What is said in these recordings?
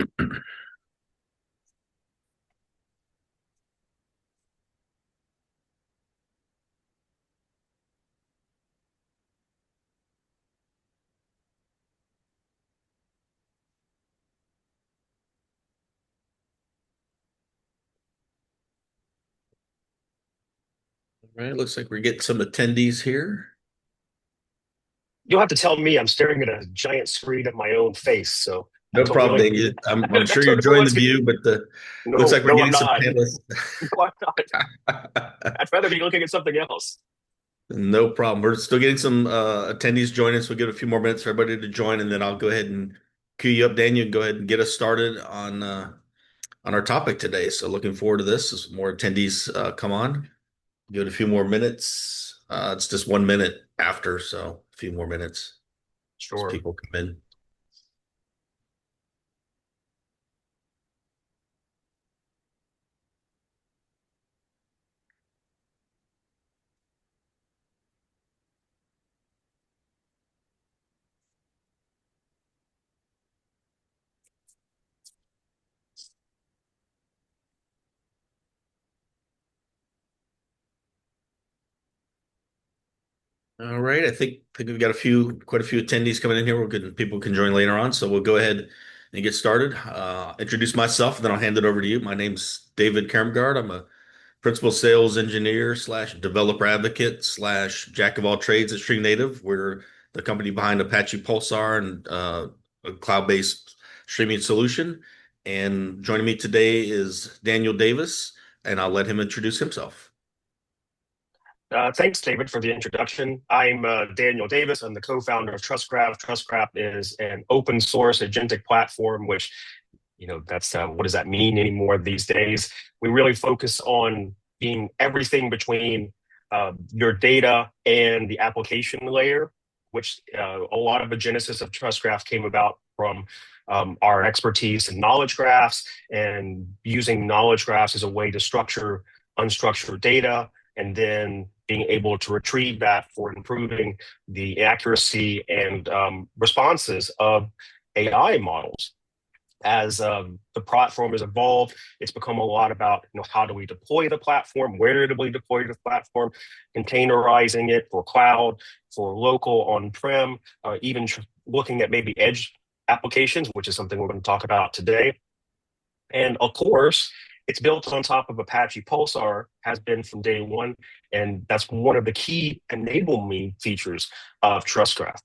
All right, looks like we're getting some attendees here. You'll have to tell me I'm staring at a giant screen of my own face, so I No don't problem, really, Dave. I'm I sure you're don't know enjoying what the to. view, but looks No, like we're no, I'm getting some not. panelists. No, I'm not. I'd rather be looking at something else. No problem. We're still getting some attendees joining us. We'll give it a few more minutes for everybody to join, and then I'll go ahead and cue you up, Daniel, and go ahead and get us started on our topic today. So looking forward to this as more attendees come on. Give it a few more minutes. It's just 1 minute after, so a few more minutes as Sure. people come in. All right, I think we've got quite a few attendees coming in here. We're good. People can join later on, so we'll go ahead and get started. Introduce myself, and then I'll hand it over to you. My name's David Kjerrumgaard. I'm a principal sales engineer slash developer advocate slash jack of all trades at StreamNative. We're the company behind Apache Pulsar and a cloud-based streaming solution. And joining me today is Daniel Davis, and I'll let him introduce himself. Thanks, David, for the introduction. I'm Daniel Davis. I'm the co-founder of TrustGraph. TrustGraph is an open source agentic platform, which, that's what does that mean anymore these days? We really focus on being everything between your data and the application layer, which a lot of the genesis of TrustGraph came about from our expertise in knowledge graphs and using knowledge graphs as a way to structure unstructured data and then being able to retrieve that for improving the accuracy and responses of AI models. As the platform has evolved, it's become a lot about how do we deploy the platform, where do we deploy the platform, containerizing it for cloud, for local on-prem, even looking at maybe edge applications, which is something we're going to talk about today. And of course, it's built on top of Apache Pulsar, has been from day one, and that's one of the key enabling features of TrustGraph.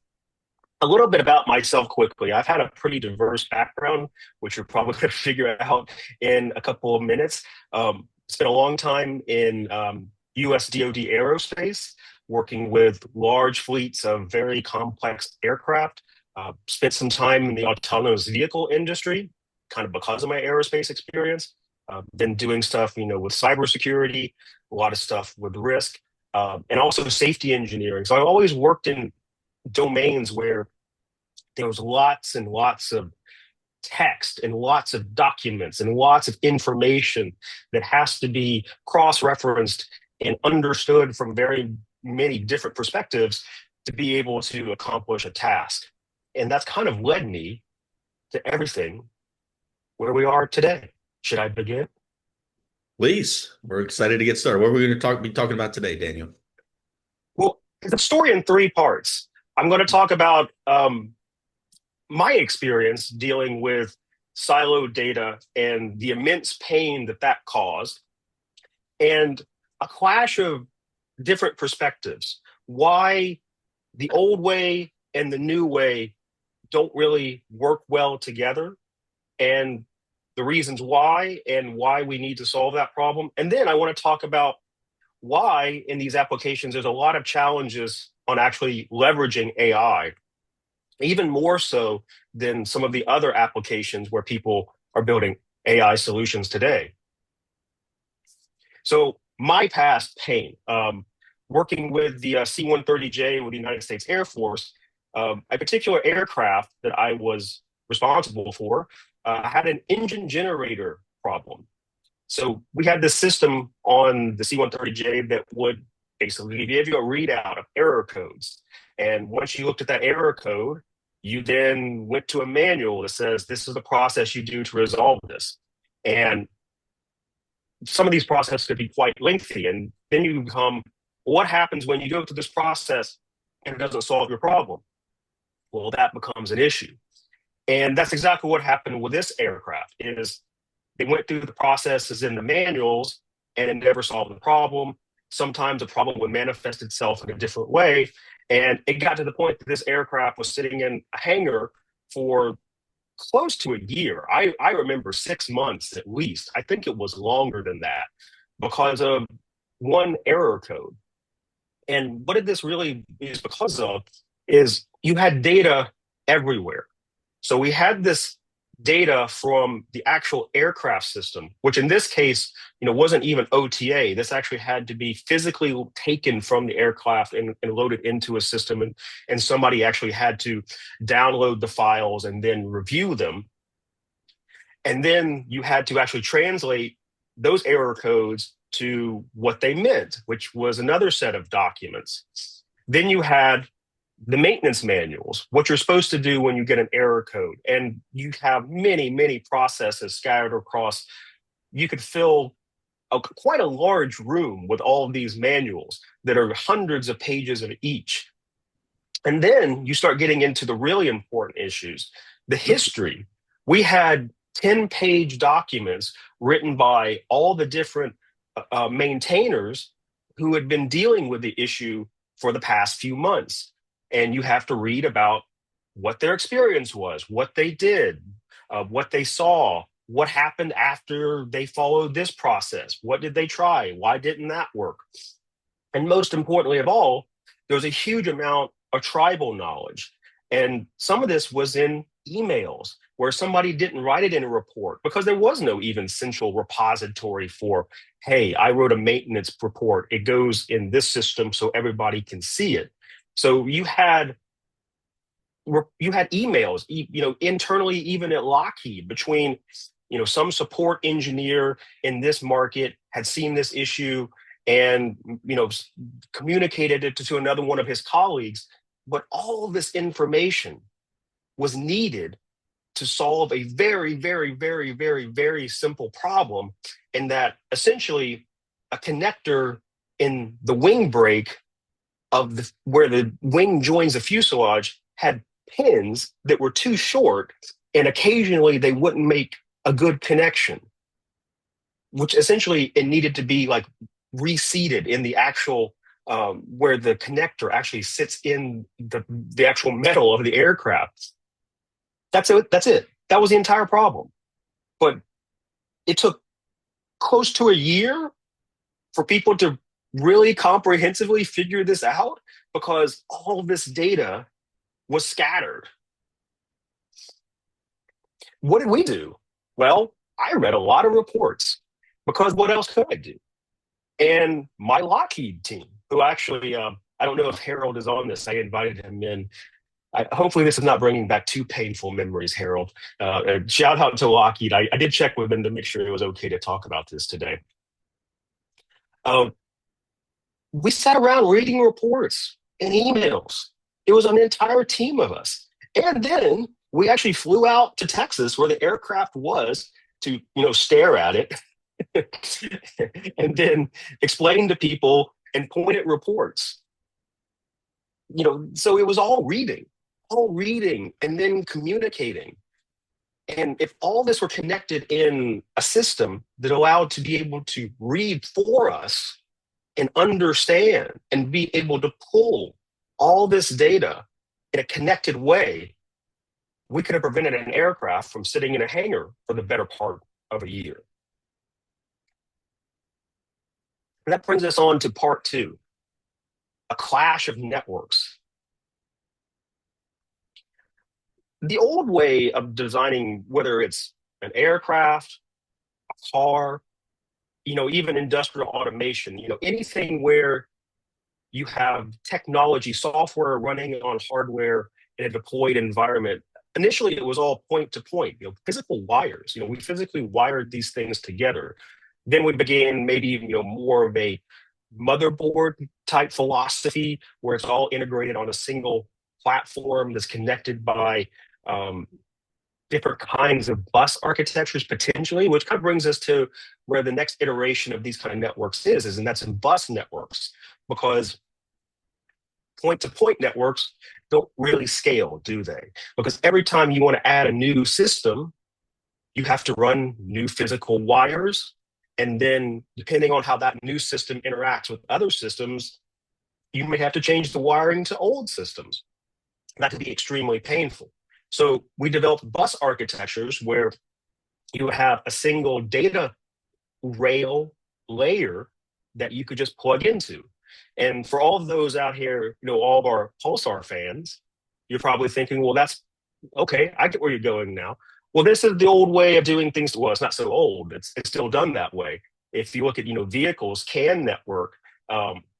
A little bit about myself quickly. I've had a pretty diverse background, which you're probably going to figure out in a couple of minutes. Spent a long time in US DoD aerospace, working with large fleets of very complex aircraft. Spent some time in the autonomous vehicle industry, kind of because of my aerospace experience. Been doing stuff, with cybersecurity, a lot of stuff with risk, and also safety engineering. So I've always worked in domains where there was lots and lots of text and lots of documents and lots of information that has to be cross-referenced and understood from very many different perspectives to be able to accomplish a task. And that's kind of led me to everything where we are today. Should I begin? Please, we're excited to get started. What are we going to be talking about today, Daniel? Well, the story in three parts. I'm going to talk about my experience dealing with siloed data and the immense pain that that caused, and a clash of different perspectives. Why the old way and the new way don't really work well together, and the reasons why, and why we need to solve that problem. And then I want to talk about why in these applications there's a lot of challenges on actually leveraging AI, even more so than some of the other applications where people are building AI solutions today. So my past pain, working with the C-130J with the United States Air Force, a particular aircraft that I was responsible for had an engine generator problem. So we had this system on the C-130J that would basically give you a readout of error codes. And once you looked at that error code, You then went to a manual that says this is the process you do to resolve this. And some of these processes could be quite lengthy. And then you become, what happens when you go through this process and it doesn't solve your problem? Well, that becomes an issue. And that's exactly what happened with this aircraft is they went through the processes in the manuals and it never solved the problem. Sometimes the problem would manifest itself in a different way. And it got to the point that this aircraft was sitting in a hangar for close to a year. I remember 6 months at least. I think it was longer than that because of one error code. And what did this really is because of is you had data everywhere. So we had this data from the actual aircraft system, which in this case, wasn't even OTA. This actually had to be physically taken from the aircraft and loaded into a system. And somebody actually had to download the files and then review them. And then you had to actually translate those error codes to what they meant, which was another set of documents. Then you had the maintenance manuals, what you're supposed to do when you get an error code. And you have many, many processes scattered across. You could fill quite a large room with all of these manuals that are hundreds of pages of each. And then you start getting into the really important issues, the history. We had 10-page documents written by all the different maintainers who had been dealing with the issue for the past few months. And you have to read about what their experience was, what they did, what they saw, what happened after they followed this process, what did they try, why didn't that work? And most importantly of all, there was a huge amount of tribal knowledge. And some of this was in emails where somebody didn't write it in a report because there was no even central repository for, hey, I wrote a maintenance report. It goes in this system so everybody can see it. So you had emails, internally, even at Lockheed, between, some support engineer in this market had seen this issue and, communicated it to another one of his colleagues. But all of this information was needed to solve a very, very, very, very, very simple problem, in that essentially a connector in the wing brake of where the wing joins the fuselage had pins that were too short, and occasionally they wouldn't make a good connection, which essentially it needed to be like reseated in the actual where the connector actually sits in the actual metal of the aircraft. That's it. That was the entire problem. But it took close to a year for people to really comprehensively figure this out because all of this data was scattered. What did we do? Well, I read a lot of reports because what else could I do? And my Lockheed team, who actually, I don't know if Harold is on this. I invited him in. Hopefully this is not bringing back too painful memories, Harold. Shout out to Lockheed. I did check with them to make sure it was okay to talk about this today. We sat around reading reports and emails. It was an entire team of us. And then we actually flew out to Texas where the aircraft was to, stare at it and then explain to people and point at reports. So it was all reading and then communicating. And if all this were connected in a system that allowed to be able to read for us and understand and be able to pull all this data in a connected way, we could have prevented an aircraft from sitting in a hangar for the better part of a year. And that brings us on to part two, a clash of networks. The old way of designing, whether it's an aircraft, a car, even industrial automation, anything where you have technology, software running on hardware in a deployed environment. Initially, it was all point to point, physical wires. We physically wired these things together. Then we began maybe, more of a motherboard type philosophy where it's all integrated on a single platform that's connected by different kinds of bus architectures potentially, which kind of brings us to where the next iteration of these kind of networks is, and that's in bus networks, because point-to-point networks don't really scale, do they? Because every time you want to add a new system, you have to run new physical wires. And then depending on how that new system interacts with other systems, you may have to change the wiring to old systems. That could be extremely painful. So we developed bus architectures where you have a single data rail layer that you could just plug into. And for all of those out here, all of our Pulsar fans, you're probably thinking, well, that's okay. I get where you're going now. Well, this is the old way of doing things. Well, it's not so old. It's still done that way. If you look at vehicles, CAN network,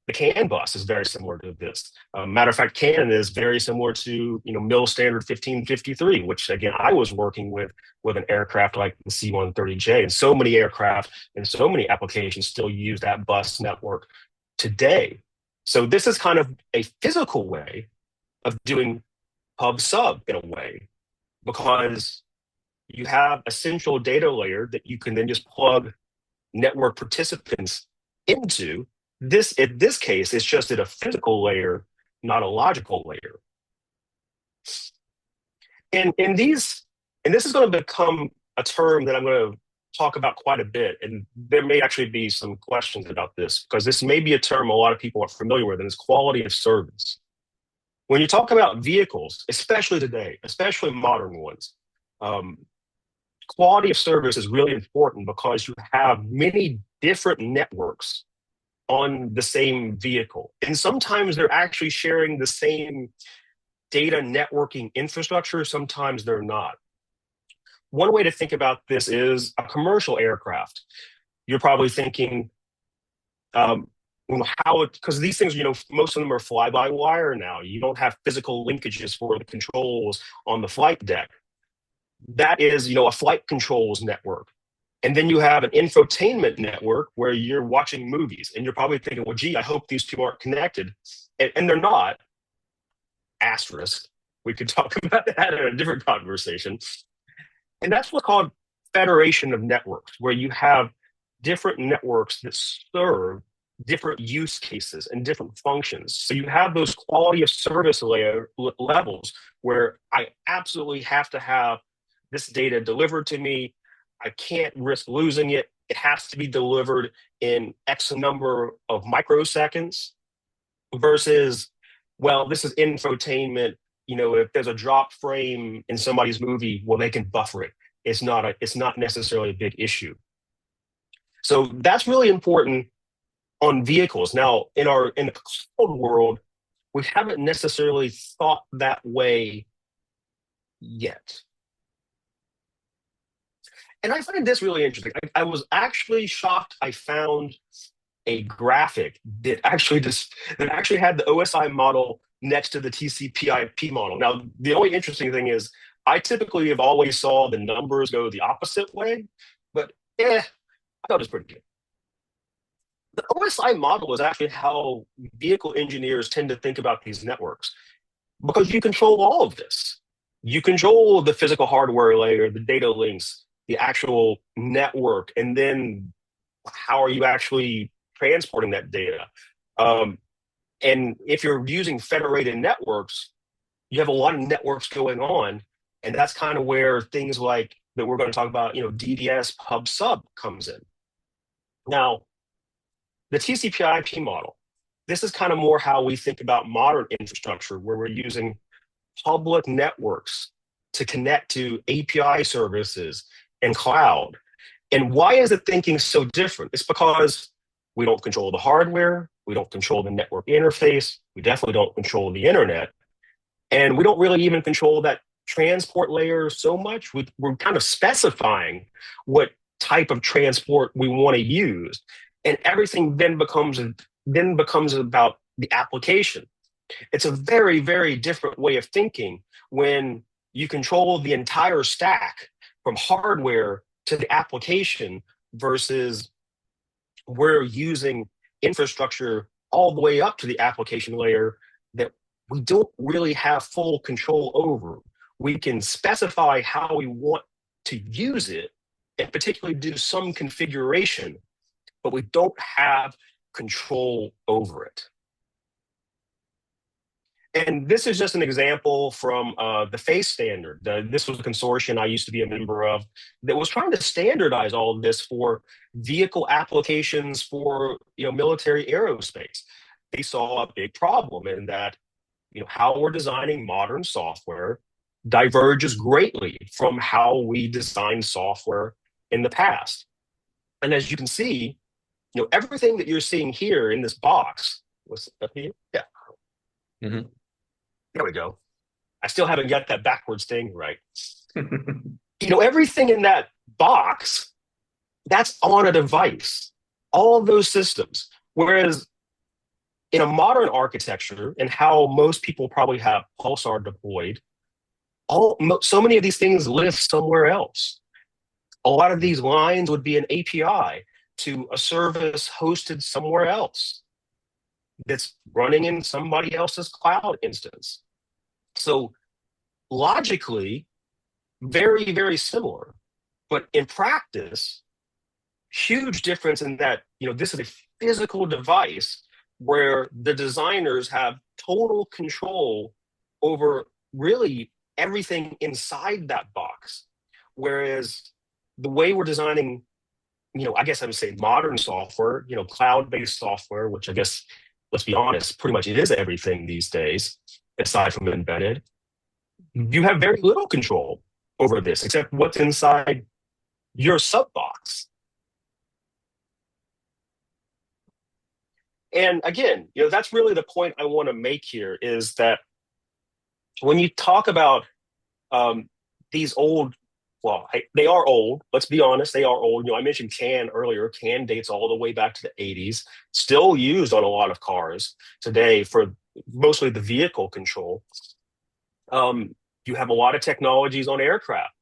the CAN bus is very similar to this. Matter of fact, CAN is very similar to Mill Standard 1553, which again I was working with an aircraft like the C-130J, and so many aircraft and so many applications still use that bus network today. So this is kind of a physical way of doing pub sub in a way, because you have a central data layer that you can then just plug network participants into. This, in this case, it's just at a physical layer, not a logical layer. And this is going to become a term that I'm going to talk about quite a bit. And there may actually be some questions about this, because this may be a term a lot of people are familiar with, and it's quality of service. When you talk about vehicles, especially today, especially modern ones, quality of service is really important because you have many different networks on the same vehicle. And sometimes they're actually sharing the same data networking infrastructure, sometimes they're not. One way to think about this is a commercial aircraft. You're probably thinking, because these things, most of them are fly-by-wire now. You don't have physical linkages for the controls on the flight deck. That is, a flight controls network. And then you have an infotainment network where you're watching movies, and you're probably thinking, well, gee, I hope these two aren't connected. And they're not. Asterisk. We could talk about that in a different conversation. And that's what's called federation of networks, where you have different networks that serve different use cases and different functions. So you have those quality of service levels where I absolutely have to have this data delivered to me. I can't risk losing it. It has to be delivered in X number of microseconds versus, well, this is infotainment. If there's a drop frame in somebody's movie, well, they can buffer it. It's not necessarily a big issue. So that's really important on vehicles. Now, in the cloud world, we haven't necessarily thought that way yet. And I find this really interesting. I was actually shocked. I found a graphic that actually had the OSI model next to the TCP/IP model. Now, the only interesting thing is I typically have always saw the numbers go the opposite way, but I thought it was pretty good. The OSI model is actually how vehicle engineers tend to think about these networks, because you control all of this. You control the physical hardware layer, the data links, the actual network, and then how are you actually transporting that data? And if you're using federated networks, you have a lot of networks going on, and that's kind of where things like that we're going to talk about, DDS-Pulsar comes in. Now, the TCP/IP model, this is kind of more how we think about modern infrastructure, where we're using public networks to connect to API services and cloud. And why is the thinking so different? It's because we don't control the hardware, we don't control the network interface, we definitely don't control the internet, and we don't really even control that transport layer so much. We're kind of specifying what type of transport we want to use, and everything then becomes about the application. It's a very, very different way of thinking when you control the entire stack from hardware to the application versus we're using infrastructure all the way up to the application layer that we don't really have full control over. We can specify how we want to use it and particularly do some configuration, but we don't have control over it. And this is just an example from the FACE standard. This was a consortium I used to be a member of that was trying to standardize all of this for vehicle applications for military aerospace. They saw a big problem in that how we're designing modern software diverges greatly from how we designed software in the past. And as you can see, everything that you're seeing here in this box was up here. Yeah. Mm-hmm. There we go. I still haven't got that backwards thing right. Everything in that box, that's on a device, all of those systems. Whereas in a modern architecture and how most people probably have Pulsar deployed, so many of these things live somewhere else. A lot of these lines would be an API to a service hosted somewhere else that's running in somebody else's cloud instance. So logically, very, very similar. But in practice, huge difference in that, this is a physical device where the designers have total control over really everything inside that box. Whereas the way we're designing, I guess I would say modern software, cloud-based software, which I guess, let's be honest, pretty much it is everything these days, aside from embedded. You have very little control over this, except what's inside your sub box. And again, that's really the point I want to make here is that when you talk about these old, they are old. Let's be honest, they are old. I mentioned CAN earlier. CAN dates all the way back to the 80s, still used on a lot of cars today for mostly the vehicle control. You have a lot of technologies on aircraft.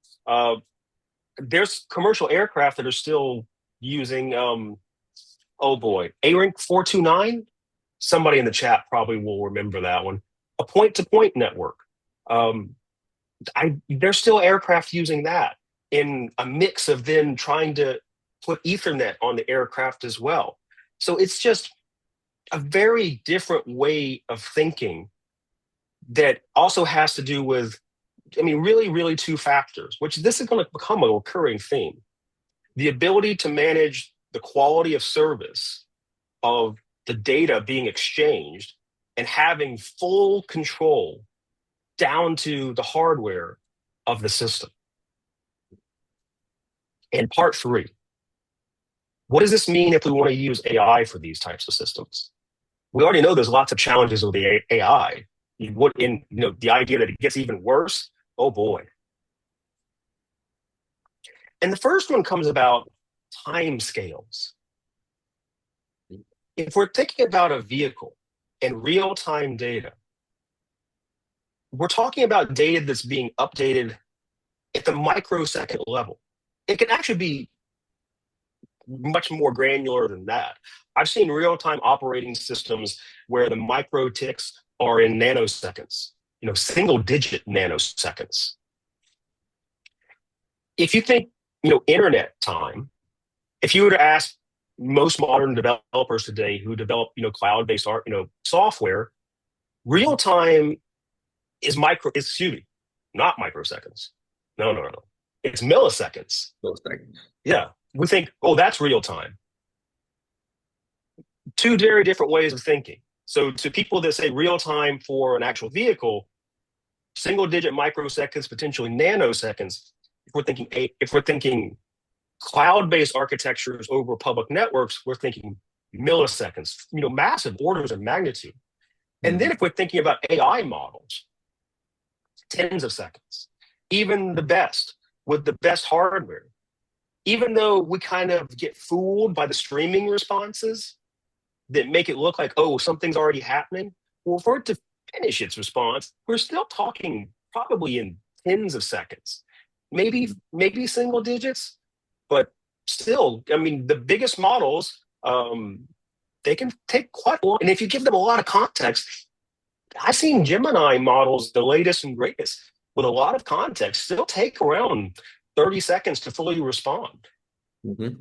There's commercial aircraft that are still using, ARINC 429. Somebody in the chat probably will remember that one. A point-to-point network. There's still aircraft using that in a mix of then trying to put Ethernet on the aircraft as well. So it's just a very different way of thinking that also has to do with, really, really two factors, which this is going to become a recurring theme. The ability to manage the quality of service of the data being exchanged and having full control down to the hardware of the system. And part 3, what does this mean if we want to use AI for these types of systems? We already know there's lots of challenges with the AI. The idea that it gets even worse, oh boy. And the first one comes about time scales. If we're thinking about a vehicle and real-time data, we're talking about data that's being updated at the microsecond level. It can actually be much more granular than that. I've seen real-time operating systems where the micro ticks are in nanoseconds, single-digit nanoseconds. If you think, internet time, if you were to ask most modern developers today who develop, cloud-based art, software, real time is not microseconds. No. It's milliseconds. Milliseconds. Yeah. We think, that's real time. Two very different ways of thinking. So to people that say real time for an actual vehicle, single digit microseconds, potentially nanoseconds, if we're thinking cloud-based architectures over public networks, we're thinking milliseconds, massive orders of magnitude. And then if we're thinking about AI models, tens of seconds, even the best with the best hardware, even though we kind of get fooled by the streaming responses that make it look like, something's already happening. Well, for it to finish its response, we're still talking probably in tens of seconds, maybe single digits. But still, the biggest models, they can take quite long. And if you give them a lot of context, I've seen Gemini models, the latest and greatest, with a lot of context, still take around 30 seconds to fully respond. Mhm.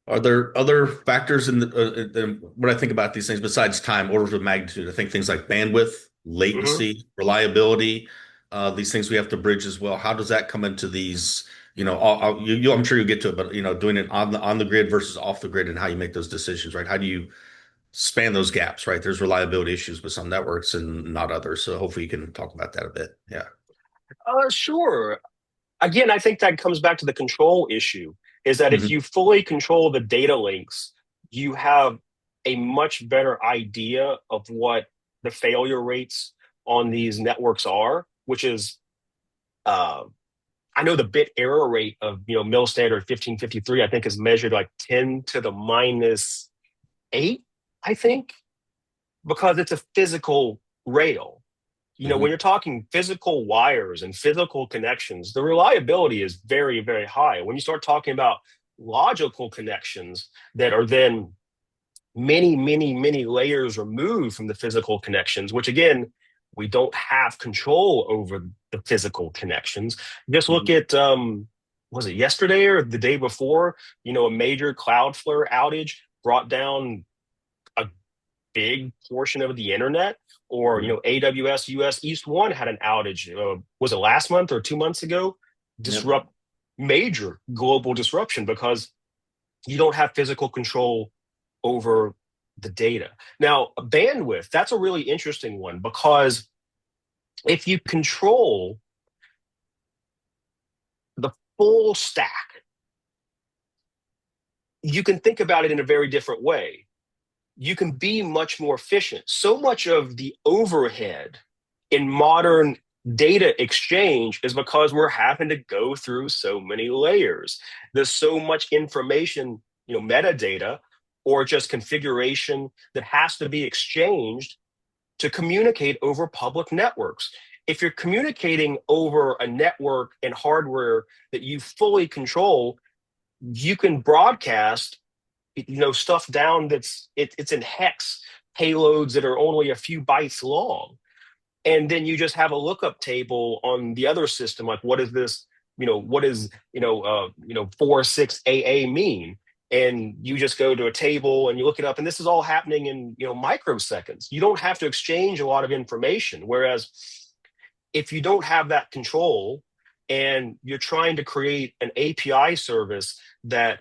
Are there other factors when I think about these things besides time, orders of magnitude? I think things like bandwidth, Mhm. latency, reliability, these things we have to bridge as well. How does that come into these? I'm sure you'll get to it, but doing it on the grid versus off the grid and how you make those decisions, right? How do you span those gaps, right? There's reliability issues with some networks and not others. So hopefully you can talk about that a bit. Yeah. Sure. Again, I think that comes back to the control issue, is that if Hmm. you fully control the data links, you have a much better idea of what the failure rates on these networks are, which is, uh, I know the bit error rate of, mil standard 1553, I think is measured like 10 to the minus 8, I think, because it's a physical rail. When Hmm. you're talking physical wires and physical connections, the reliability is very, very high. When you start talking about logical connections that are then many, many, many layers removed from the physical connections, which again, we don't have control over the physical connections. Just look Hmm. at, was it yesterday or the day before? A major Cloudflare outage brought down a big portion of the internet, or Hmm. AWS US East One had an outage. Was it last month or 2 months ago? Yep. Disrupt Major global disruption because you don't have physical control over the data. Now, bandwidth, that's a really interesting one because if you control the full stack, you can think about it in a very different way. You can be much more efficient. So much of the overhead in modern data exchange is because we're having to go through so many layers. There's so much information, metadata or just configuration that has to be exchanged to communicate over public networks. If you're communicating over a network and hardware that you fully control, you can broadcast stuff down it's in hex payloads that are only a few bytes long, and then you just have a lookup table on the other system, like what is this, what is 46AA mean, and you just go to a table and you look it up, and this is all happening in microseconds. You don't have to exchange a lot of information, whereas if you don't have that control and you're trying to create an API service that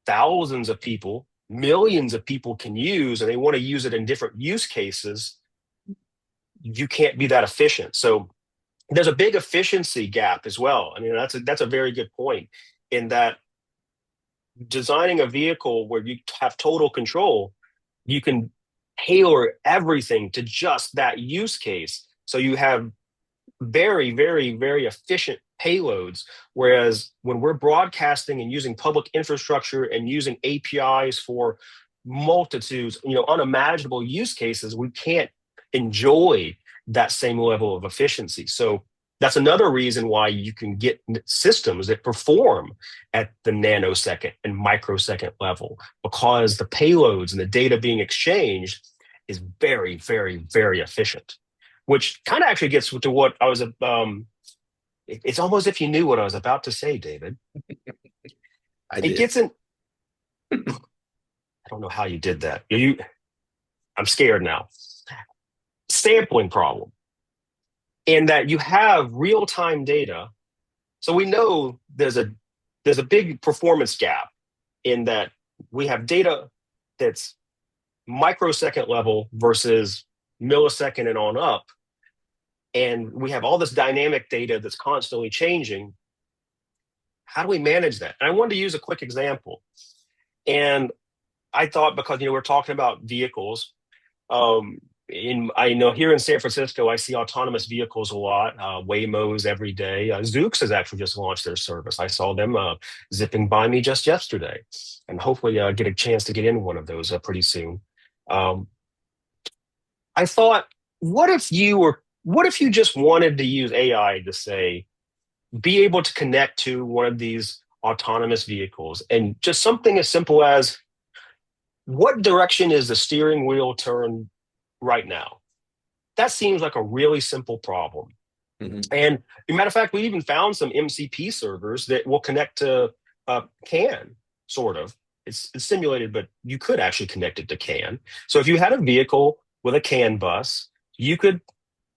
thousands of people, millions of people can use, and they want to use it in different use cases, you can't be that efficient. So there's a big efficiency gap as well. I mean, that's a very good point, in that designing a vehicle where you have total control, you can tailor everything to just that use case. So you have very, very, very efficient payloads. Whereas when we're broadcasting and using public infrastructure and using APIs for multitudes, unimaginable use cases, we can't enjoy that same level of efficiency. So that's another reason why you can get systems that perform at the nanosecond and microsecond level, because the payloads and the data being exchanged is very, very, very efficient, which kind of actually gets to what I was. It's almost if you knew what I was about to say, David. I It did. gets in. I don't know how you did that. I'm scared now. Sampling problem, in that you have real time data, so we know there's a big performance gap, in that we have data that's microsecond level versus millisecond and on up, and we have all this dynamic data that's constantly changing. How do we manage that? And I wanted to use a quick example. And I thought, because we're talking about vehicles, I know here in San Francisco, I see autonomous vehicles a lot. Waymos every day. Zoox has actually just launched their service. I saw them zipping by me just yesterday, and hopefully get a chance to get in one of those pretty soon. Um, I thought, what if you just wanted to use AI to say, be able to connect to one of these autonomous vehicles, and just something as simple as, what direction is the steering wheel turned right now? That seems like a really simple problem. Mhm. And as a matter of fact, we even found some MCP servers that will connect to CAN, sort of. It's simulated, but you could actually connect it to CAN. So if you had a vehicle with a CAN bus, you could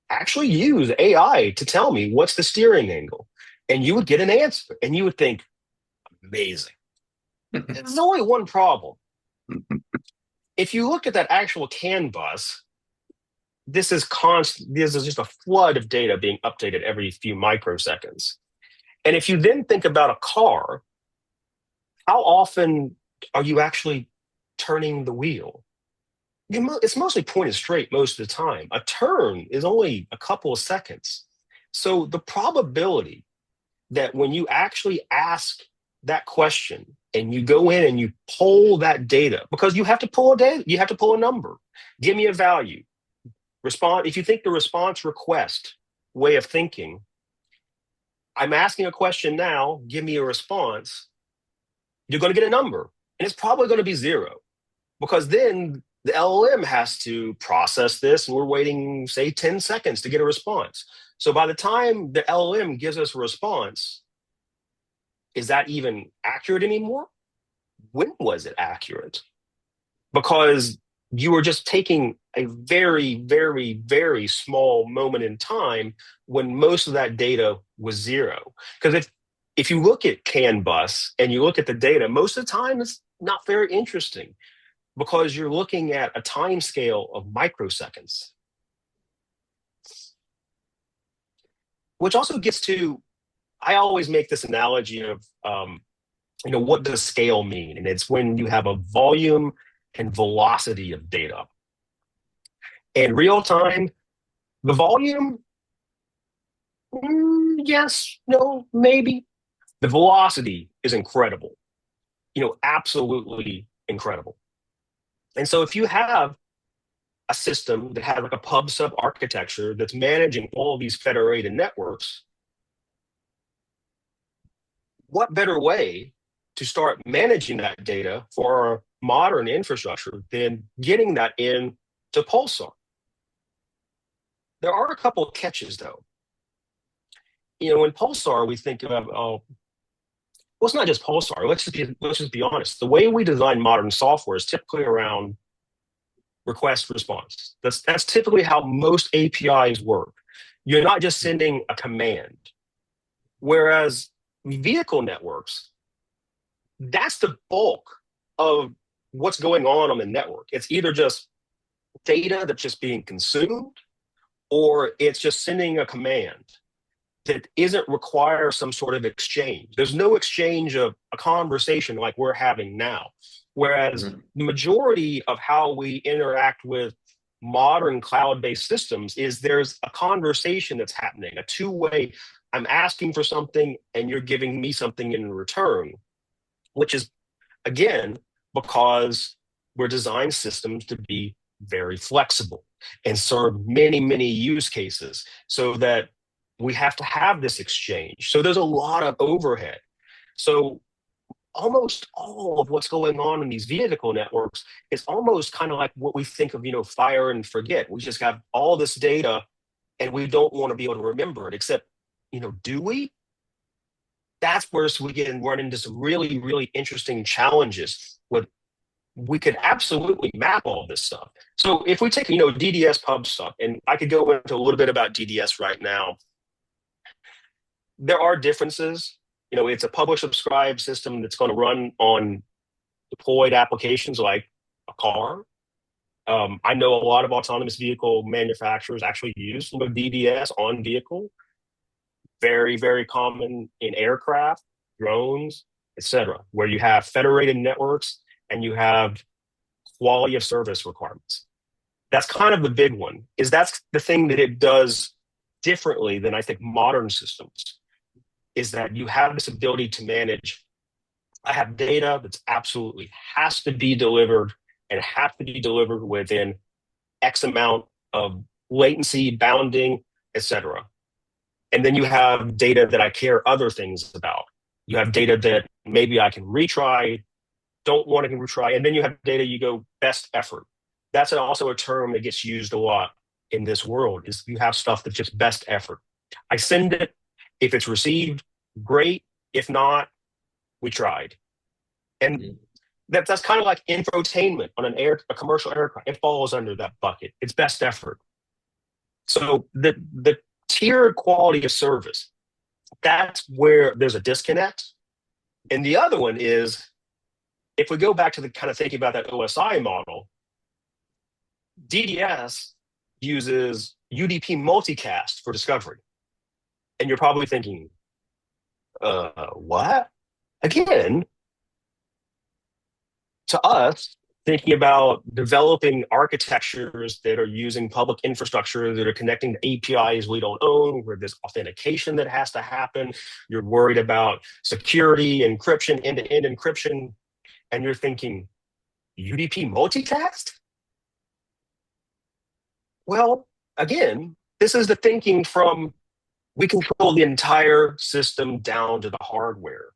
actually use AI to tell me what's the steering angle. And you would get an answer. And you would think, amazing. There's only one problem. If you look at that actual CAN bus, this is constant. This is just a flood of data being updated every few microseconds. And if you then think about a car, how often are you actually turning the wheel? It's mostly pointed straight most of the time. A turn is only a couple of seconds. So the probability that when you actually ask that question and you go in and you pull that data, because you have to pull a data, you have to pull a number. Give me a value. Respond. If you think the response request way of thinking, I'm asking a question now, give me a response, you're going to get a number. And it's probably going to be zero, because then the LLM has to process this, and we're waiting, say, 10 seconds to get a response. So by the time the LLM gives us a response, is that even accurate anymore? When was it accurate? Because you were just taking a very, very, very small moment in time when most of that data was zero. Because if you look at CAN bus and you look at the data, most of the time it's not very interesting, because you're looking at a time scale of microseconds. Which also gets to, I always make this analogy of, what does scale mean? And it's when you have a volume and velocity of data. In real time, the volume, yes, no, maybe. The velocity is incredible, absolutely incredible. And so if you have a system that has like a pub sub architecture that's managing all of these federated networks, what better way to start managing that data for our modern infrastructure than getting that in to Pulsar? There are a couple of catches, though. In Pulsar, we think about, well, it's not just Pulsar. Let's just be honest. The way we design modern software is typically around request response. That's typically how most APIs work. You're not just sending a command. Whereas vehicle networks, that's the bulk of what's going on the network. It's either just data that's just being consumed, or it's just sending a command that isn't require some sort of exchange. There's no exchange of a conversation like we're having now. Whereas the majority of how we interact with modern cloud-based systems is there's a conversation that's happening, a two-way. I'm asking for something and you're giving me something in return, which is, again, because we're designing systems to be very flexible and serve many, many use cases, so that we have to have this exchange. So there's a lot of overhead. So almost all of what's going on in these vehicle networks is almost kind of like what we think of, fire and forget. We just have all this data and we don't want to be able to remember it, except, do we? That's where we get and run into some really, really interesting challenges with, we could absolutely map all this stuff. So if we take, DDS-Pulsar, and I could go into a little bit about DDS right now. There are differences. It's a publish subscribe system that's going to run on deployed applications like a car. I know a lot of autonomous vehicle manufacturers actually use DDS on vehicle. Very, very common in aircraft, drones, etc., where you have federated networks and you have quality of service requirements. That's kind of the big one. That's the thing that it does differently than I think modern systems, is that you have this ability to manage. I have data that's absolutely has to be delivered, and has to be delivered within X amount of latency, bounding, etc. And then you have data that I care other things about. You have data that maybe I can retry, don't want to retry. And then you have data you go best effort. That's also a term that gets used a lot in this world is you have stuff that's just best effort. I send it. If it's received, great. If not, we tried. And that's kind of like infotainment on a commercial aircraft. It falls under that bucket. It's best effort. So the tiered quality of service, that's where there's a disconnect. And the other one is, if we go back to the kind of thinking about that OSI model, DDS uses UDP multicast for discovery. And you're probably thinking, what? Again, to us, thinking about developing architectures that are using public infrastructure that are connecting to APIs we don't own, where there's authentication that has to happen. You're worried about security, encryption, end-to-end encryption, and you're thinking, UDP multicast? Well, again, this is the thinking from we control the entire system down to the hardware.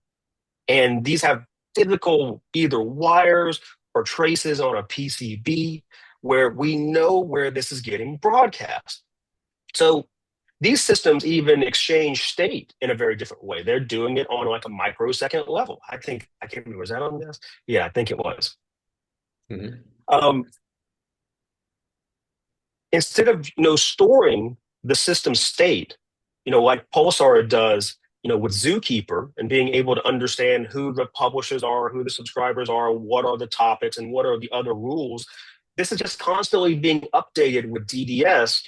And these have physical either wires or traces on a PCB where we know where this is getting broadcast. So these systems even exchange state in a very different way. They're doing it on like a microsecond level. I can't remember, was that on this? Yeah, I think it was. Instead of storing the system state, like Pulsar does, with Zookeeper, and being able to understand who the publishers are, who the subscribers are, what are the topics, and what are the other rules. This is just constantly being updated with DDS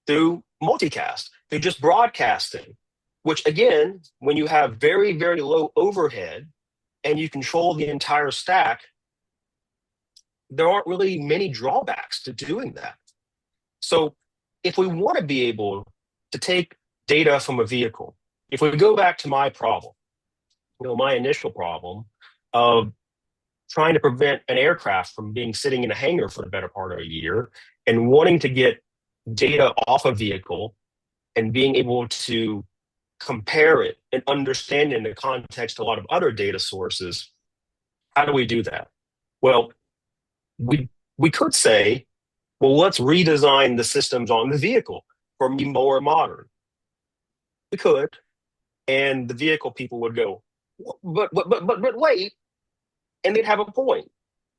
through multicast, through just broadcasting, which again, when you have very, very low overhead and you control the entire stack, there aren't really many drawbacks to doing that. So if we want to be able to take data from a vehicle, if we go back to my problem, my initial problem of trying to prevent an aircraft from being sitting in a hangar for the better part of a year and wanting to get data off a vehicle and being able to compare it and understand it in the context of a lot of other data sources, how do we do that? Well, we could say, well, let's redesign the systems on the vehicle for be more modern. We could, and the vehicle people would go, but wait, and they'd have a point,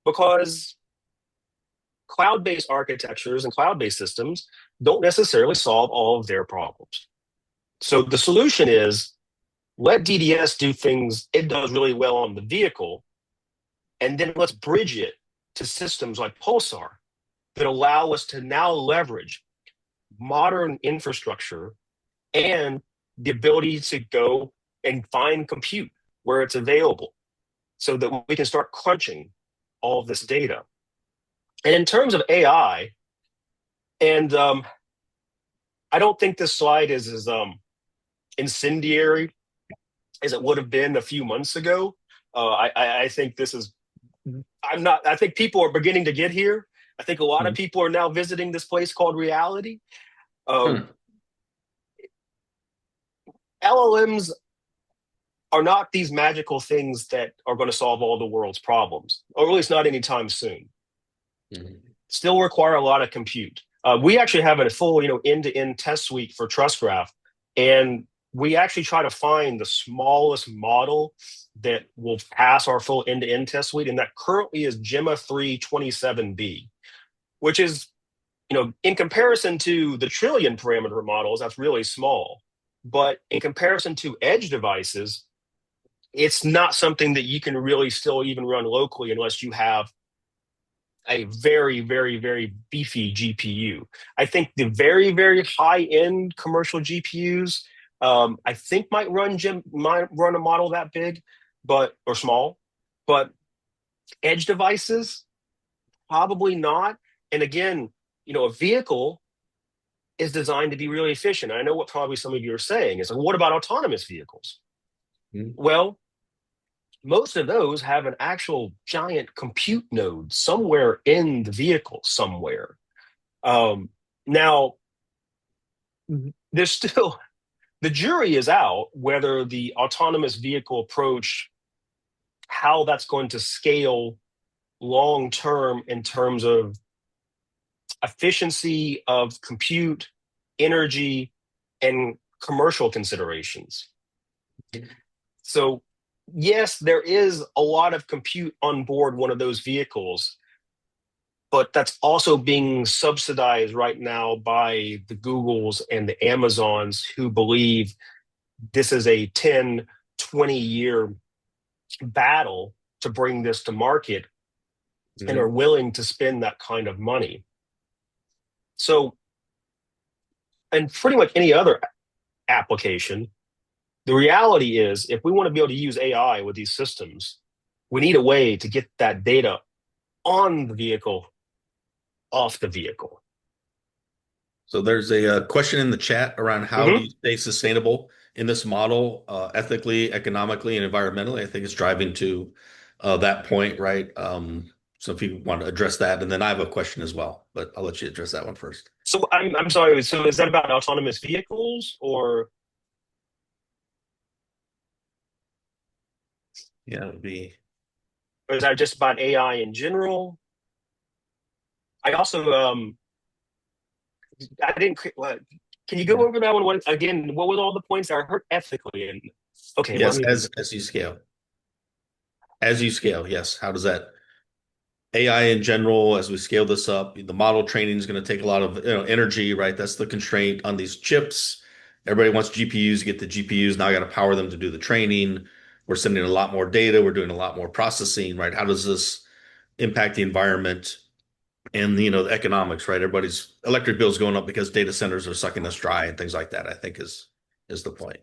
because cloud-based architectures and cloud-based systems don't necessarily solve all of their problems. So the solution is, let DDS do things it does really well on the vehicle, and then let's bridge it to systems like Pulsar that allow us to now leverage modern infrastructure and the ability to go and find compute where it's available so that we can start crunching all of this data. And in terms of AI, and I don't think this slide is as incendiary as it would have been a few months ago. I think this is, I think people are beginning to get here. I think a lot of people are now visiting this place called reality. LLMs are not these magical things that are going to solve all the world's problems, or at least not anytime soon. Still require a lot of compute. We actually have a full, end-to-end test suite for TrustGraph, and we actually try to find the smallest model that will pass our full end-to-end test suite, and that currently is Gemma 3 27B, which is, in comparison to the trillion parameter models, that's really small. But in comparison to edge devices, it's not something that you can really still even run locally unless you have a very, very, very beefy GPU. I think the very, very high-end commercial GPUs, I think might run a model that big, or small, but edge devices, probably not. And again, a vehicle is designed to be really efficient. I know what probably some of you are saying is, what about autonomous vehicles? Well, most of those have an actual giant compute node somewhere in the vehicle somewhere. Now, there's still, the jury is out whether the autonomous vehicle approach, how that's going to scale long-term in terms of efficiency of compute, energy, and commercial considerations. So yes, there is a lot of compute on board one of those vehicles, but that's also being subsidized right now by the Googles and the Amazons who believe this is a 10, 20-year battle to bring this to market and are willing to spend that kind of money. So, and pretty much any other application, the reality is if we want to be able to use AI with these systems, we need a way to get that data on the vehicle, off the vehicle. So there's a question in the chat around how do you stay sustainable in this model, ethically, economically, and environmentally. I think it's driving to that point, right? So if you want to address that, and then I have a question as well, but I'll let you address that one first. So I'm sorry. So is that about autonomous vehicles or? Yeah, it'd be. Or is that just about AI in general? I also I didn't. Can you go over that one again? What were all the points? I heard ethically and okay. Yes, as you scale. As you scale, yes. How does that AI in general, as we scale this up, the model training is going to take a lot of energy, right? That's the constraint on these chips. Everybody wants GPUs, get the GPUs. Now I got to power them to do the training. We're sending a lot more data. We're doing a lot more processing, right? How does this impact the environment and the economics, right? Everybody's electric bills going up because data centers are sucking us dry and things like that, I think is the point.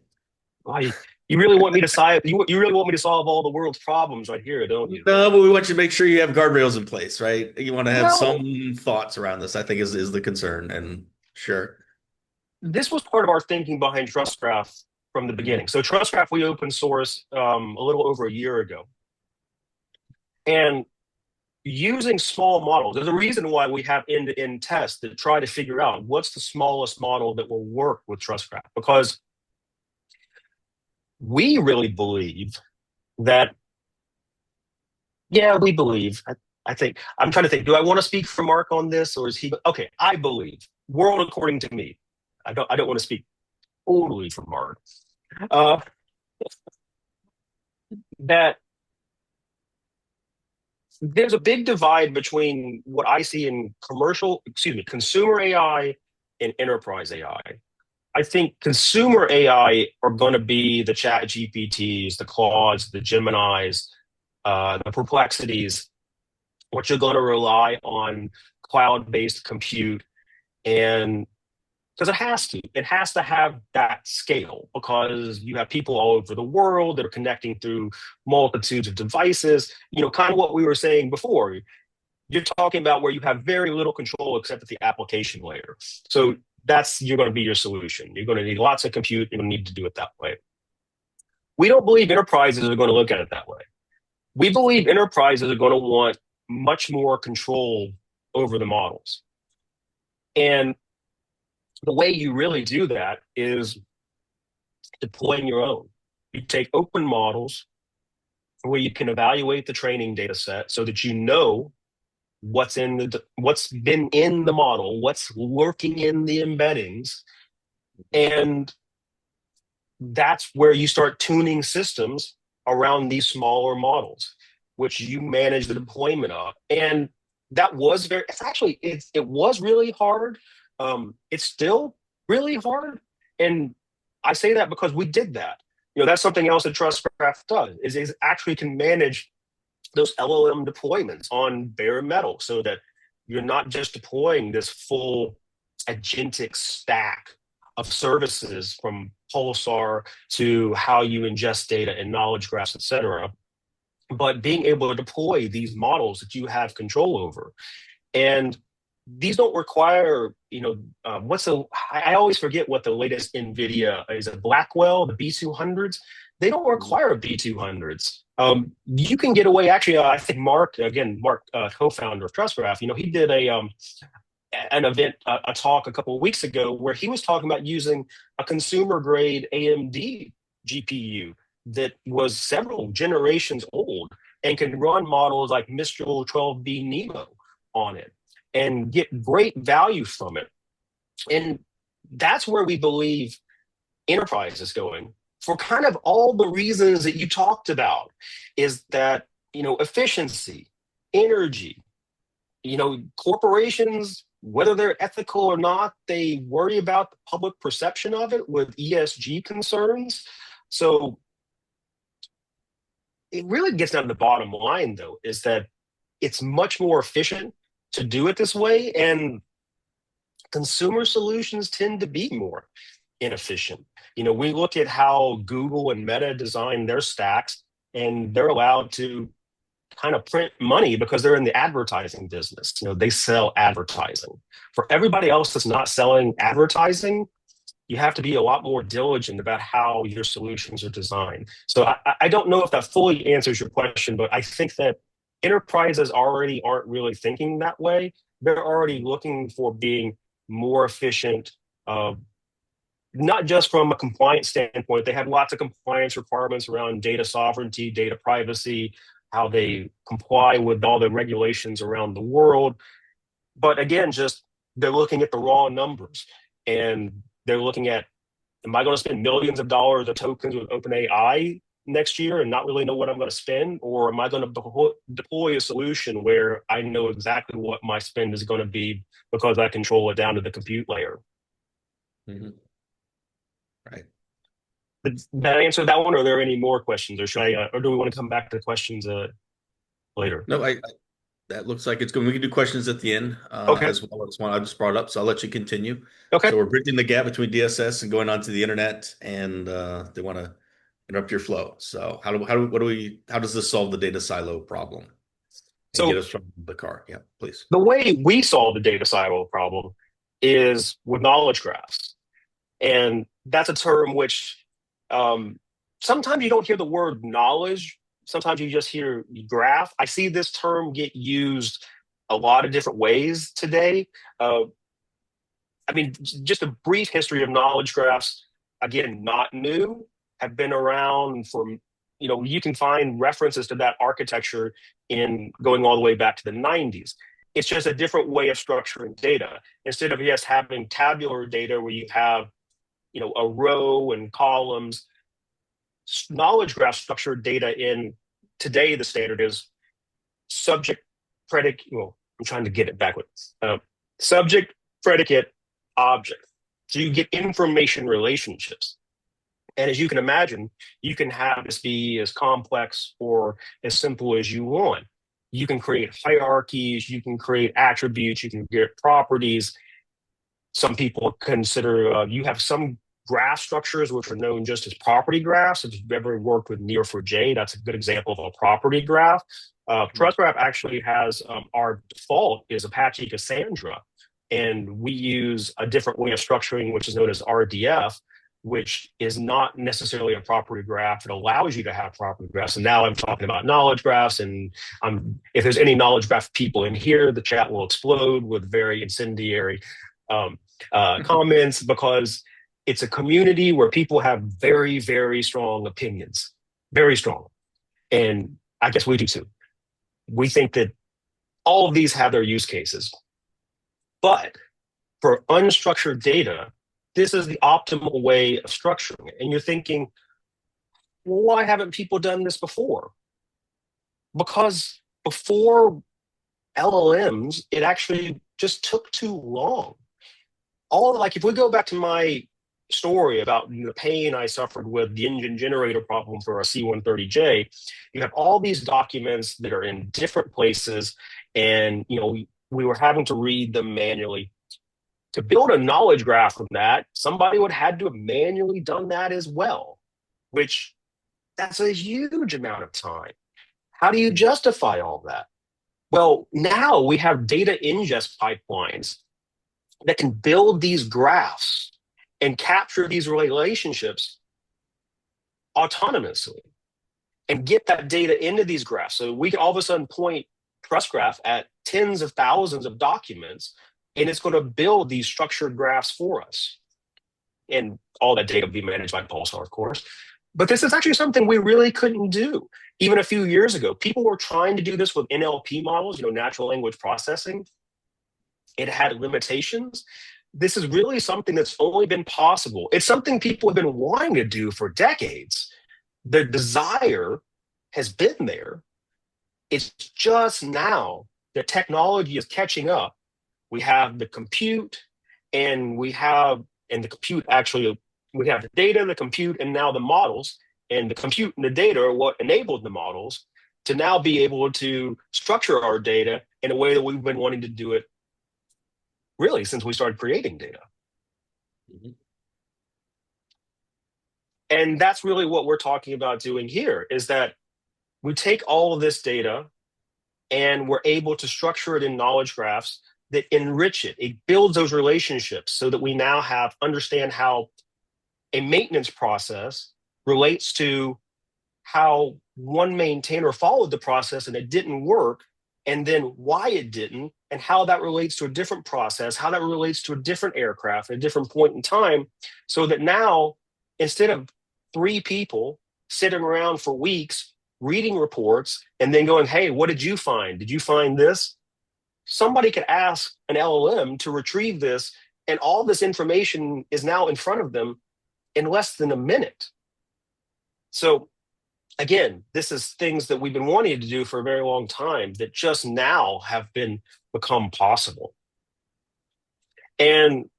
You really want me to solve? You really want me to solve all the world's problems right here, don't you? No, but we want you to make sure you have guardrails in place, right? You want to have No. some thoughts around this, I think is the concern. And sure. This was part of our thinking behind TrustGraph from the beginning. So TrustGraph we open source a little over a year ago. And using small models, there's a reason why we have end-to-end tests to try to figure out what's the smallest model that will work with TrustGraph. Because we really believe that, yeah, we believe. I think, I'm trying to think, do I want to speak for Mark on this or is he, okay, I believe, world according to me. I don't want to speak totally for Mark. That there's a big divide between what I see in consumer AI and enterprise AI. I think consumer AI are going to be the Chat GPTs, the Claudes, the Geminis, the Perplexities, which are going to rely on cloud-based compute. And because it has to have that scale because you have people all over the world that are connecting through multitudes of devices, kind of what we were saying before. You're talking about where you have very little control except at the application layer. So you're going to be your solution. You're going to need lots of compute. You're going to need to do it that way. We don't believe enterprises are going to look at it that way. We believe enterprises are going to want much more control over the models. And the way you really do that is deploying your own. You take open models where you can evaluate the training data set so that you know what's been in the model, what's lurking in the embeddings, and that's where you start tuning systems around these smaller models, which you manage the deployment of. And that was it was really hard. It's still really hard. And I say that because we did that. That's something else that TrustGraph does, is it actually can manage those LLM deployments on bare metal so that you're not just deploying this full agentic stack of services from Pulsar to how you ingest data and knowledge graphs, et cetera, but being able to deploy these models that you have control over. And these don't require, I always forget what the latest NVIDIA is, a Blackwell, the B200s. They don't require B200s. You can get away, actually, I think Mark, co-founder of TrustGraph, he did an event, a talk a couple of weeks ago where he was talking about using a consumer grade AMD GPU that was several generations old and can run models like Mistral 12B Nemo on it. and get great value from it. And that's where we believe enterprise is going for kind of all the reasons that you talked about, is that, efficiency, energy, corporations, whether they're ethical or not, they worry about the public perception of it with ESG concerns. So it really gets down to the bottom line, though, is that it's much more efficient to do it this way, and consumer solutions tend to be more inefficient. We look at how Google and Meta design their stacks, and they're allowed to kind of print money because they're in the advertising business. They sell advertising. For everybody else that's not selling advertising, you have to be a lot more diligent about how your solutions are designed. So I don't know if that fully answers your question, but I think that enterprises already aren't really thinking that way. They're already looking for being more efficient, not just from a compliance standpoint. They have lots of compliance requirements around data sovereignty, data privacy, how they comply with all the regulations around the world. But again, just they're looking at the raw numbers, and they're looking at, am I going to spend millions of dollars of tokens with OpenAI next year and not really know what I'm going to spend? Or am I going to deploy a solution where I know exactly what my spend is going to be because I control it down to the compute layer? Mm-hmm. Right. Did that answer that one, or are there any more questions, or should I, or do we want to come back to the questions later? No, that looks like it's good. We can do questions at the end Okay. as well as one I just brought up. So I'll let you continue. Okay. So we're bridging the gap between DSS and going onto the internet, and they want to interrupt your flow. So how does this solve the data silo problem and get So us from the car? Yeah, please. the way we solve the data silo problem is with knowledge graphs. And that's a term which sometimes you don't hear the word knowledge. Sometimes you just hear graph. I see this term get used a lot of different ways today. Just a brief history of knowledge graphs, again, not new, have been around for, you can find references to that architecture in going all the way back to the 90s. It's just a different way of structuring data. Instead of just having tabular data where you have, a row and columns, knowledge graph structured data in, today the standard is subject, predicate, I'm trying to get it backwards. Subject, predicate, object. So you get information relationships. And as you can imagine, you can have this be as complex or as simple as you want. You can create hierarchies, you can create attributes, you can get properties. Some people consider, you have some graph structures which are known just as property graphs. If you've ever worked with Neo4j, that's a good example of a property graph. TrustGraph actually has, our default is Apache Cassandra, and we use a different way of structuring, which is known as RDF, which is not necessarily a property graph. It allows you to have property graphs. And now I'm talking about knowledge graphs. And if there's any knowledge graph people in here, the chat will explode with very incendiary comments, because it's a community where people have very, very strong opinions, very strong. And I guess we do too. We think that all of these have their use cases. But for unstructured data, this is the optimal way of structuring it. And you're thinking, well, why haven't people done this before? Because before LLMs, it actually just took too long. If we go back to my story about the pain I suffered with the engine generator problem for a C130J, you have all these documents that are in different places, and we were having to read them manually. To build a knowledge graph from that, somebody would have had to have manually done that as well, which that's a huge amount of time. How do you justify all that? Well, now we have data ingest pipelines that can build these graphs and capture these relationships autonomously and get that data into these graphs. So we can all of a sudden point TrustGraph at tens of thousands of documents, and it's going to build these structured graphs for us. And all that data will be managed by Pulsar, of course. But this is actually something we really couldn't do. Even a few years ago, people were trying to do this with NLP models, natural language processing. it had limitations. This is really something that's only been possible. It's something people have been wanting to do for decades. The desire has been there. It's just now the technology is catching up. We have the compute, and the compute actually, we have the data, the compute, and now the models. And the compute and the data are what enabled the models to now be able to structure our data in a way that we've been wanting to do it really since we started creating data. Mhm. And that's really what we're talking about doing here, is that we take all of this data and we're able to structure it in knowledge graphs that enrich it. It builds those relationships so that we now understand how a maintenance process relates to how one maintainer followed the process and it didn't work, and then why it didn't, and how that relates to a different process, how that relates to a different aircraft at a different point in time, so that now, instead of 3 people sitting around for weeks reading reports and then going, hey, what did you find? Did you find this? Somebody could ask an LLM to retrieve this, and all this information is now in front of them in less than a minute. So again, this is things that we've been wanting to do for a very long time that just now have become possible. And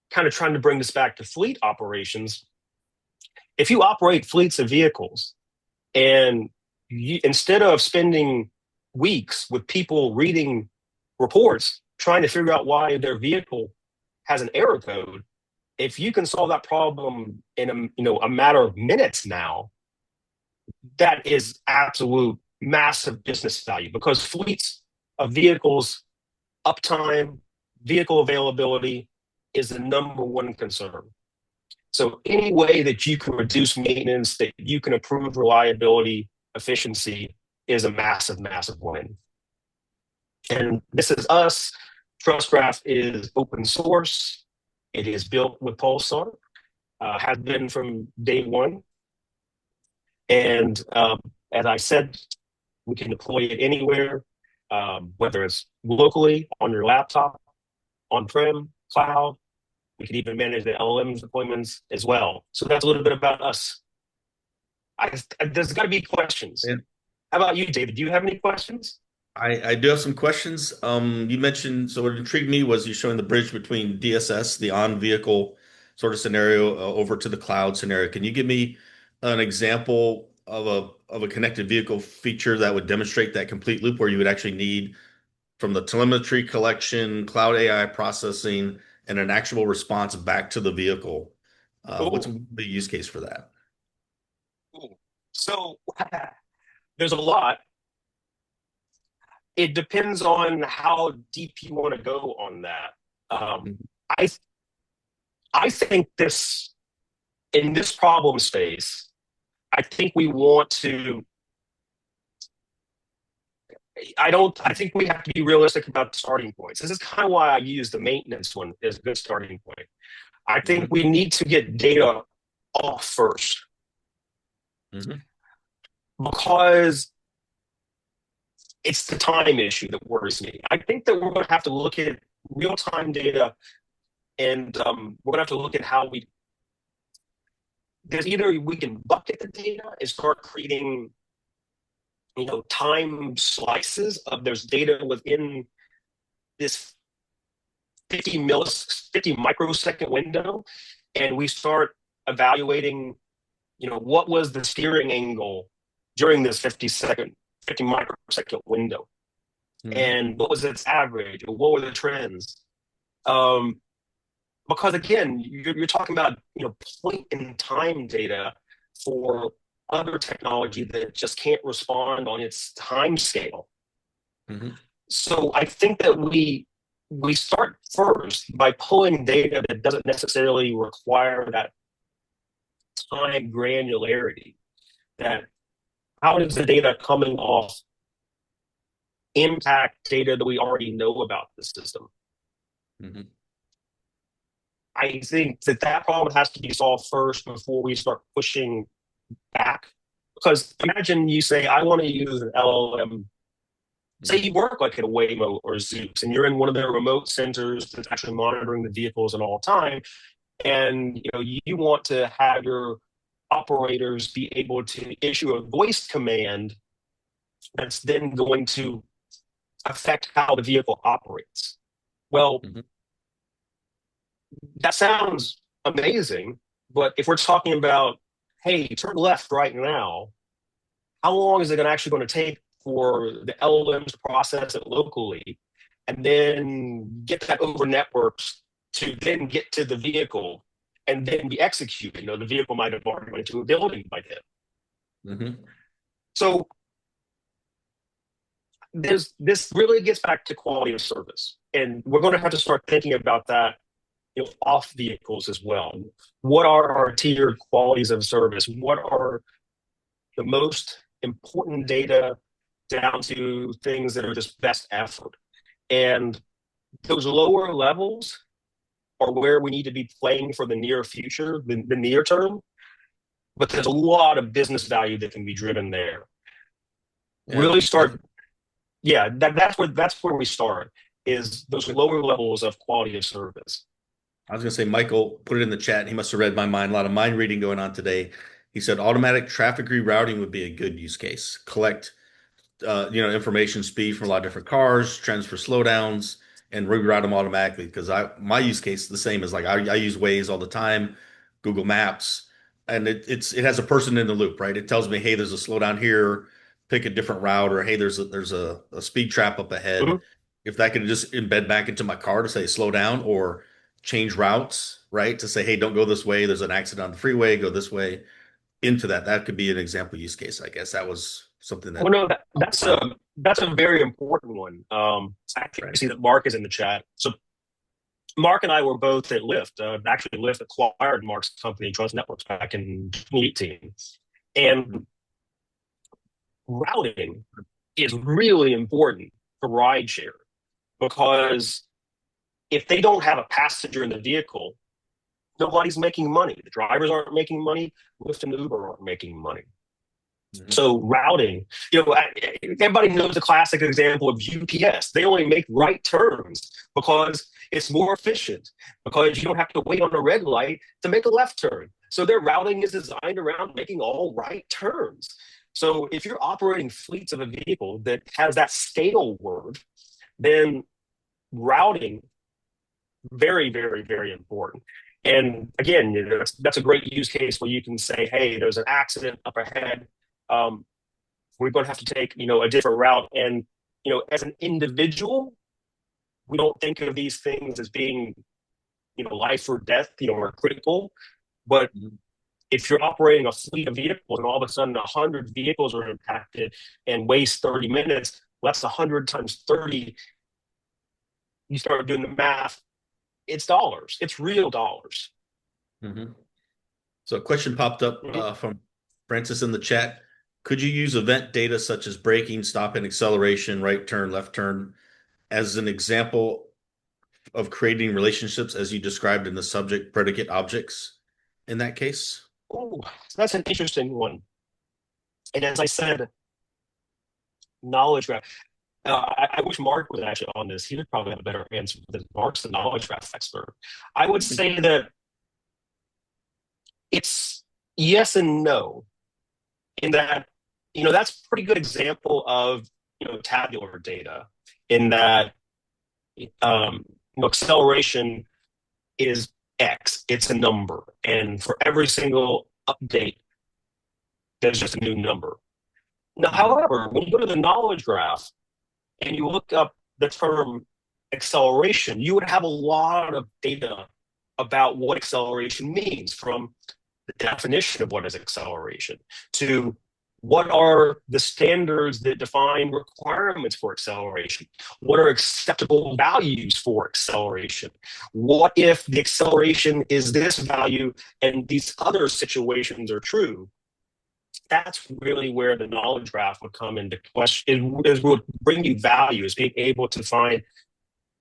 kind of trying to bring this back to fleet operations, if you operate fleets of vehicles and instead of spending weeks with people reading reports trying to figure out why their vehicle has an error code, if you can solve that problem in a matter of minutes now, that is absolute massive business value, because fleets of vehicles, uptime, vehicle availability is the #1 concern. So any way that you can reduce maintenance, that you can improve reliability, efficiency, is a massive, massive win. And this is us. TrustGraph is open source. It is built with Pulsar, has been from day one. And as I said, we can deploy it anywhere, whether it's locally on your laptop, on-prem, cloud. We can even manage the LLM deployments as well. So that's a little bit about us. There's got to be questions. Yeah. How about you, David? Do you have any questions? I do have some questions. You mentioned, so what intrigued me was you showing the bridge between DSS, the on-vehicle sort of scenario, over to the cloud scenario. Can you give me an example of a connected vehicle feature that would demonstrate that complete loop, where you would actually need from the telemetry collection, cloud AI processing, and an actual response back to the vehicle? What's Oh, the use case for that? so there's a lot. It depends on how deep you want to go on that. Um, Mhm. I I think in this problem space, I think we want to. I think we have to be realistic about the starting points. This is kind of why I use the maintenance one as a good starting point. I think Mhm. we need to get data off first, Mhm. because it's the time issue that worries me. I think that we're going to have to look at real time data, and we're going to have to look at how there's either we can bucket the data and start creating, time slices of there's data within this 50 microsecond window, and we start evaluating, what was the steering angle during this 50 microsecond window, Mhm. and what was its average, or what were the trends. Um, because again, you're talking about point in time data for other technology that just can't respond on its time scale. Mhm. So I think that we start first by pulling data that doesn't necessarily require that time granularity. That how does the data coming off impact data that we already know about the system? Mhm. I think that problem has to be solved first before we start pushing back. Because imagine you say, I want to use an LLM Say Mhm. you work like at a Waymo or Zoox, and you're in one of their remote centers that's actually monitoring the vehicles at all time, and you want to have your operators be able to issue a voice command that's then going to affect how the vehicle operates. Well, Mhm. that sounds amazing, but if we're talking about, hey, turn left right now, how long is it actually going to take for the LLMs to process it locally and then get that over networks to then get to the vehicle and then be executed? The vehicle might have already went to a building by then. Mhm. So this really gets back to quality of service. And we're going to have to start thinking about that off vehicles as well. What are our tiered qualities of service? What are the most important data down to things that are just best effort? And those lower levels are where we need to be playing for the near future, the near term. But there's a lot of business value that can be driven there. Yeah, Really I start, yeah, that's where we start is those lower levels of quality of service. I was gonna say Michael put it in the chat. He must have read my mind. A lot of mind reading going on today. He said automatic traffic rerouting would be a good use case. Collect information speed from a lot of different cars, trends for slowdowns, and reroute them automatically. Because my use case is the same as like I use Waze all the time, Google Maps, and it has a person in the loop, right? It tells me, hey, there's a slowdown here, pick a different route, or hey, there's a speed trap up ahead. Mhm. If that could just embed back into my car to say slow down or change routes, right? To say, hey, don't go this way. There's an accident on the freeway. Go this way. Into that, that could be an example use case. I guess that was something Well, that no, popped in my mind. that's a very important one. I Right. see that Mark is in the chat. So Mark and I were both at Lyft. Actually, Lyft acquired Mark's company, Trust Networks, back in 2018. And routing is really important for rideshare because if they don't have a passenger in the vehicle, nobody's making money. The drivers aren't making money. Lyft and Uber aren't making money. Mhm. So routing, everybody knows the classic example of UPS. They only make right turns because it's more efficient, because you don't have to wait on a red light to make a left turn. So their routing is designed around making all right turns. So if you're operating fleets of a vehicle that has that scale word, then routing very, very, very important. And again, that's a great use case where you can say, hey, there's an accident up ahead. Um, we're going to have to take a different route. And as an individual, we don't think of these things as being life or death, or critical. But Mhm. if you're operating a fleet of vehicles and all of a sudden 100 vehicles are impacted and waste 30 minutes, that's 100 times 30. You start doing the math, it's dollars, it's real dollars. Mhm. So a question popped up Mhm. from Francis in the chat. Could you use event data such as braking, stop and acceleration, right turn, left turn, as an example of creating relationships as you described in the subject predicate objects in that case? Oh, that's an interesting one. And as I said, knowledge graph. I wish Mark was actually on this. He would probably have a better answer because Mark's the knowledge graph expert. I would say that it's yes and no, in that, that's a pretty good example of, tabular data, in that, acceleration is X, it's a number. And for every single update, there's just a new number. Now, Mhm. however, when you go to the knowledge graph and you look up the term acceleration, you would have a lot of data about what acceleration means, from the definition of what is acceleration to what are the standards that define requirements for acceleration? What are acceptable values for acceleration? What if the acceleration is this value and these other situations are true? That's really where the knowledge graph would come into question. It would bring you value, is being able to find.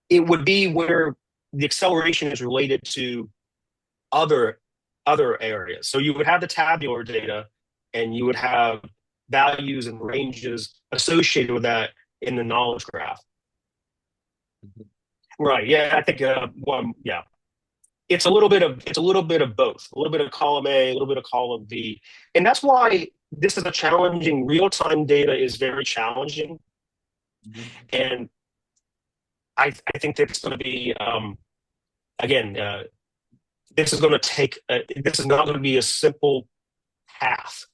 It would be where the acceleration is related to other other areas. So you would have the tabular data, and you would have values and ranges associated with that in the knowledge graph. Mhm. Right. Yeah, I think yeah. It's a little bit of both, a little bit of column A, a little bit of column B. And that's why this is a challenging, real-time data is very challenging. Mhm. And I think that it's going to be again, this is going to take this is not going to be a simple path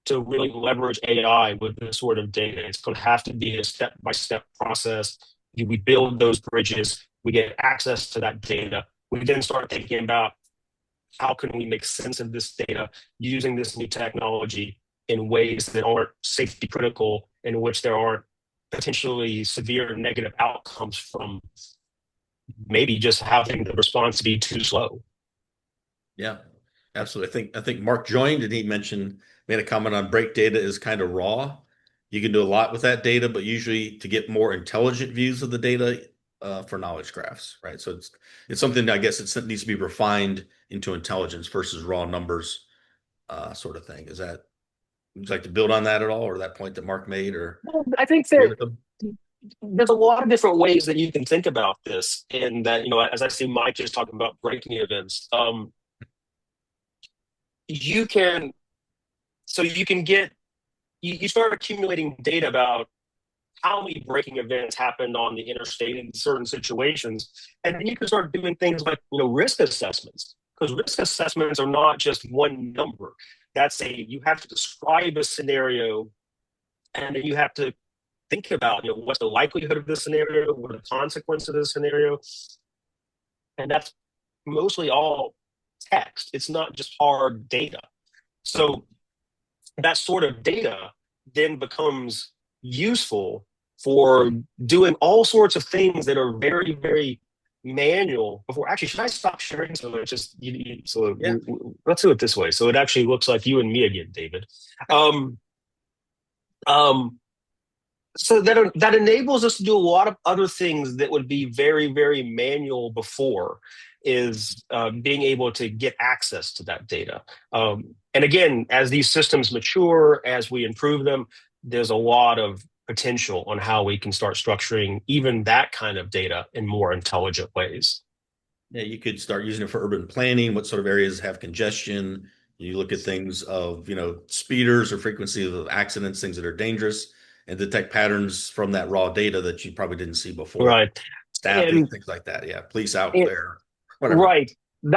to really leverage AI with this sort of data. It's going to have to be a step-by-step process. We build those bridges, we get access to that data. We then start thinking about how can we make sense of this data using this new technology in ways that aren't safety critical, in which there aren't potentially severe negative outcomes from maybe just having the response be too slow. Yeah, absolutely. I think Mark joined and he made a comment on break data is kind of raw. You can do a lot with that data, but usually to get more intelligent views of the data for knowledge graphs, right? So it's something that I guess it needs to be refined into intelligence versus raw numbers, sort of thing. Would you like to build on that at all, or that point that Mark made, or Well, I think agree that with him? there's a lot of different ways that you can think about this. And that, as I see Mike just talking about breaking events, you can, so you can get, you start accumulating data about how many breaking events happened on the interstate in certain situations. And then you can start doing things like, risk assessments, because risk assessments are not just one number. You have to describe a scenario, and then you have to think about, what's the likelihood of this scenario? What are the consequences of this scenario? And that's mostly all text. It's not just hard data. So that sort of data then becomes useful for doing all sorts of things that are very, very manual. Before, actually, should I stop sharing? So it just Yeah. let's do it this way. So it actually looks like you and me again, David. Um, um, so that enables us to do a lot of other things that would be very, very manual before, is being able to get access to that data. And again, as these systems mature, as we improve them, there's a lot of potential on how we can start structuring even that kind of data in more intelligent ways. Yeah, you could start using it for urban planning. What sort of areas have congestion? You look at things of, speeders or frequency of accidents, things that are dangerous, and detect patterns from that raw data that you probably didn't see before. Right. Staffing, And, things like that. Yeah, police out and there, whatever. right.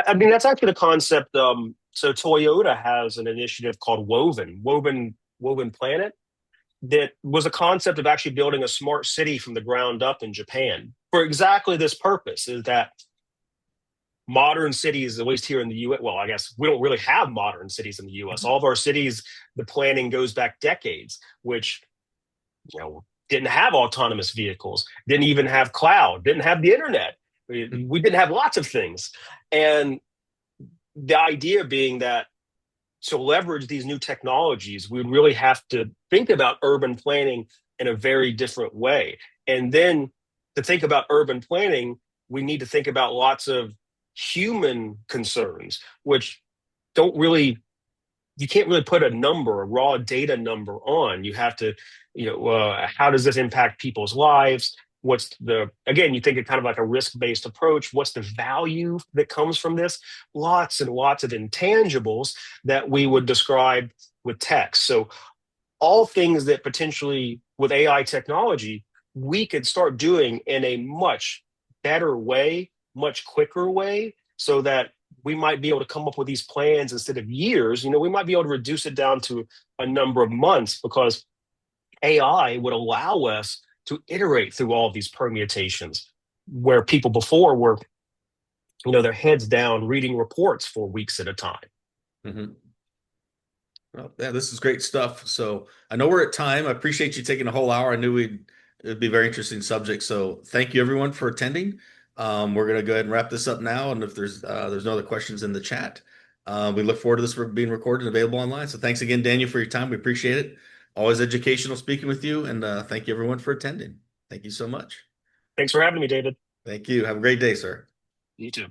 I mean, that's actually the concept. So Toyota has an initiative called Woven Planet, that was a concept of actually building a smart city from the ground up in Japan for exactly this purpose, is that modern cities, at least here in the US, well, I guess we don't really have modern cities in the US. All of our cities, the planning goes back decades, which, didn't have autonomous vehicles, didn't even have cloud, didn't have the internet. We didn't have lots of things. And the idea being that to leverage these new technologies, we really have to think about urban planning in a very different way. And then to think about urban planning, we need to think about lots of human concerns, which don't really, you can't really put a number, a raw data number on. You have to, how does this impact people's lives? Again, you think of kind of like a risk-based approach. What's the value that comes from this? Lots and lots of intangibles that we would describe with text. So all things that potentially with AI technology, we could start doing in a much better way, much quicker way, so that we might be able to come up with these plans instead of years. We might be able to reduce it down to a number of months, because AI would allow us to iterate through all of these permutations, where people before were, their heads down reading reports for weeks at a time. Mm-hmm. Well, yeah, this is great stuff. So I know we're at time. I appreciate you taking a whole hour. I knew it'd be a very interesting subject. So thank you everyone for attending. We're going to go ahead and wrap this up now. And if there's no other questions in the chat, we look forward to this being recorded and available online. So thanks again, Daniel, for your time. We appreciate it. Always educational speaking with you. And thank you everyone for attending. Thank you so much. Thanks for having me, David. Thank you. Have a great day, sir. You too.